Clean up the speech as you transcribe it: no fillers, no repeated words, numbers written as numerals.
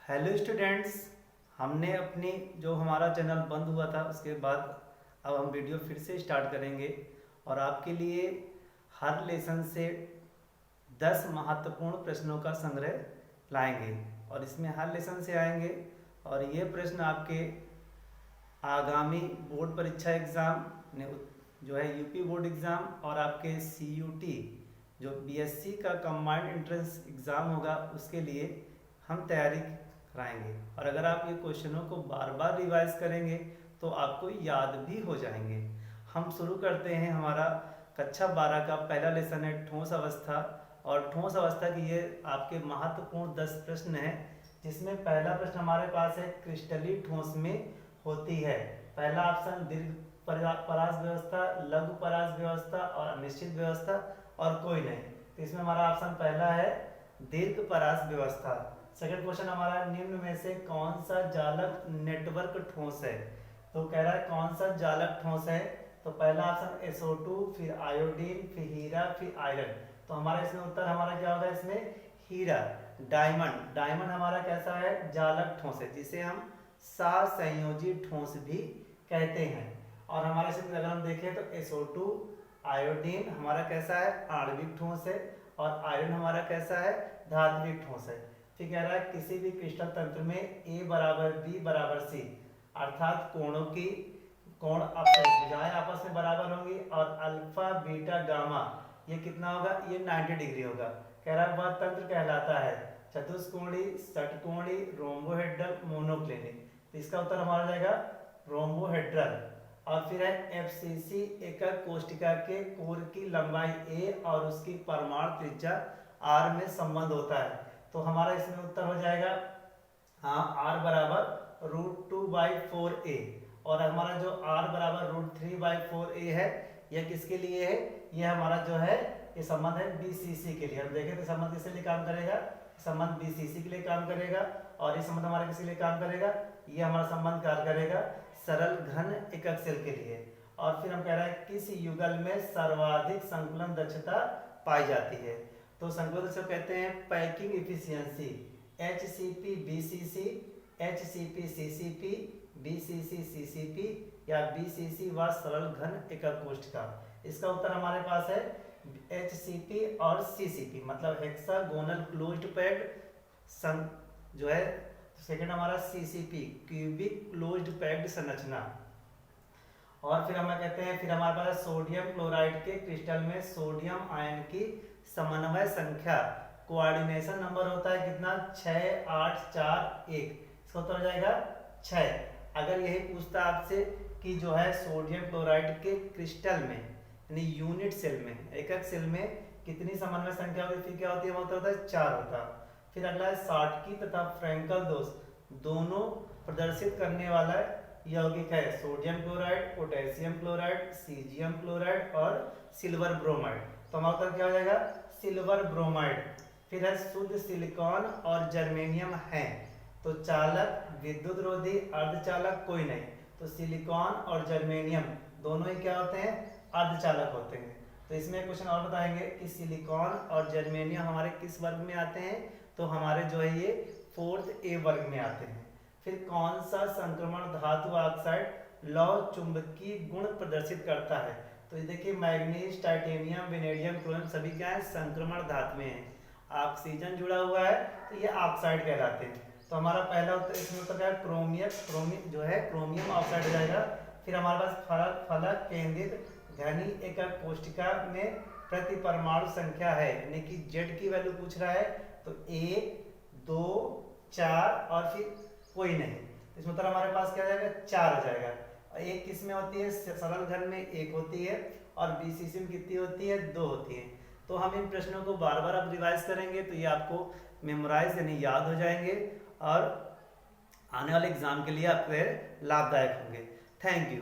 Hello students, हमने अपनी जो हमारा चैनल बंद हुआ था उसके बाद अब हम वीडियो फिर से स्टार्ट करेंगे और आपके लिए हर लेसन से 10 महत्वपूर्ण प्रश्नों का संग्रह लाएंगे और इसमें हर लेसन से आएंगे और ये प्रश्न आपके आगामी बोर्ड परीक्षा एग्ज़ाम ने जो है यूपी बोर्ड एग्ज़ाम और आपके सीयूटी जो बीएससी का कंबाइंड एंट्रेंस एग्ज़ाम होगा उसके लिए हम तैयारी कराएंगे। और अगर आप ये क्वेश्चनों को बार बार रिवाइज करेंगे तो आपको याद भी हो जाएंगे। हम शुरू करते हैं। हमारा कक्षा 12 का पहला लेसन है ठोस अवस्था और ठोस अवस्था की ये आपके महत्वपूर्ण 10 प्रश्न हैं, जिसमें पहला प्रश्न हमारे पास है क्रिस्टलीय ठोस में होती है। पहला ऑप्शन दीर्घ परास व्यवस्था, लघु परास व्यवस्था और अनिश्चित व्यवस्था और कोई नहीं। तो इसमें हमारा ऑप्शन पहला है दीर्घ परास व्यवस्था। सेकंड क्वेश्चन हमारा निम्न में से कौन सा जालक नेटवर्क ठोस है। तो कह रहा है कौन सा जालक ठोस है। तो पहला ऑप्शन SO2, फिर आयोडीन, फिर हीरा, फिर आयरन। तो हमारा इसमें उत्तर हमारा क्या होगा, इसमें हीरा। डायमंड हमारा कैसा है, जालक ठोस है, जिसे हम सहसंयोजी ठोस भी कहते हैं। और हमारे इसमें अगर हम देखें तो SO2 आयोडीन हमारा कैसा है, आणविक ठोस है और आयरन हमारा कैसा है, धात्विक ठोस है। फिर कह रहा है किसी भी क्रिस्टल तंत्र में A बराबर B बराबर C, अर्थात कोण भुजाएं आपस में बराबर होंगी और अल्फा बीटा गामा ये कितना होगा, ये 90 डिग्री होगा। कह रहा है वह तंत्र कहलाता है चतुष्कोणी, षटकोणी, रोम्बोहेड्रल, मोनोक्लिनिक। तो इसका उत्तर हमारा जाएगा रोम्बोहेड्रल। और फिर है FCC एकक कोष्ठिका के कोर की लंबाई A और उसकी परमाणु त्रिज्या R में संबंध होता है। तो हमारा इसमें उत्तर हो जाएगा हाँ R बराबर √2/4a। और हमारा जो R बराबर √3/4a है यह किसके लिए है, यह हमारा जो है ये संबंध है BCC के लिए। हम देखें तो संबंध किसके लिए काम करेगा, संबंध BCC के लिए काम करेगा। और ये संबंध हमारा किसके लिए काम करेगा, ये हमारा संबंध कार्य करेगा सरल घन एकक सेल के लिए। और फिर हम कह रहे हैं किस युगल में सर्वाधिक संकुलन दक्षता पाई जाती है। तो संकुलन दक्षता कहते हैं packing efficiency, HCP BCC, HCP CCP, BCC CCP या BCC व सरल घन एकक कोष्ठिका। इसका उत्तर हमारे पास है HCP और CCP, मतलब हेक्सागोनल क्लोज्ड पैक्ड जो है। सेकंड हमारा CCP क्यूबिक क्लोज्ड पैक्ड संरचना। और फिर हम कहते हैं फिर हमारे पास सोडियम क्लोराइड के क्रिस्टल में सोडियम आयन की समन्वय संख्या कोऑर्डिनेशन नंबर होता है कितना, 6 8 4 1। इसका उत्तर हो जाएगा 6। अगर यही पूछता आपसे कि जो है सोडियम क्लोराइड के क्रिस्टल में यानी यूनिट सेल में एकक सेल में कितनी समन्वय संख्या होती है, फिर क्या होती है, उत्तर होता है 4 होता। फिर अगला है साटकी तथा फ्रैंकल दोष दोनों प्रदर्शित करने वाला यौगिक है sodium chloride, potassium chloride, caesium chloride और सिल्वर ब्रोमाइड। तो हमारा उत्तर क्या हो जाएगा, सिल्वर ब्रोमाइड। फिर है शुद्ध सिलिकॉन और जर्मेनियम है। तो चालक, विद्युत रोधी, अर्धचालक कोई नहीं। तो सिलिकॉन और जर्मेनियम दोनों ही क्या होते हैं, अर्धचालक होते हैं। तो इसमें क्वेश्चन और बताएंगे कि सिलिकॉन और जर्मेनियम हमारे किस वर्ग में आते हैं। तो हमारे जो है ये 4th A वर्ग में आते हैं। फिर कौन सा संक्रमण धातु ऑक्साइड लौह चुंबकीय गुण प्रदर्शित करता है। तो ये देखिए मैग्नीज, टाइटेनियम, वेनेडियम, क्रोमियम सभी क्या है, संक्रमण धातुएं हैं। ऑक्सीजन जुड़ा हुआ है तो ये ऑक्साइड कहलाते हैं। तो हमारा पहला उत्तर इसमें उत्तर क्या है, क्रोमियम जो है क्रोमियम ऑक्साइड हो जाएगा। फिर हमारे पास फलक केंद्रित घनी एकक कोष्ठिका में प्रति परमाणु संख्या है, यानी कि Z की वैल्यू पूछ रहा है। तो 1 2 4 और फिर कोई नहीं। इसमें उत्तर हमारे पास क्या जाएगा, 4 हो जाएगा। एक किस में होती है, सरल घन में 1 होती है और BCC में कितनी होती है, 2 होती है। तो हम इन प्रश्नों को बार बार अब रिवाइज करेंगे तो ये आपको मेमोराइज यानी याद हो जाएंगे और आने वाले एग्जाम के लिए आपके लाभदायक होंगे। Thank you.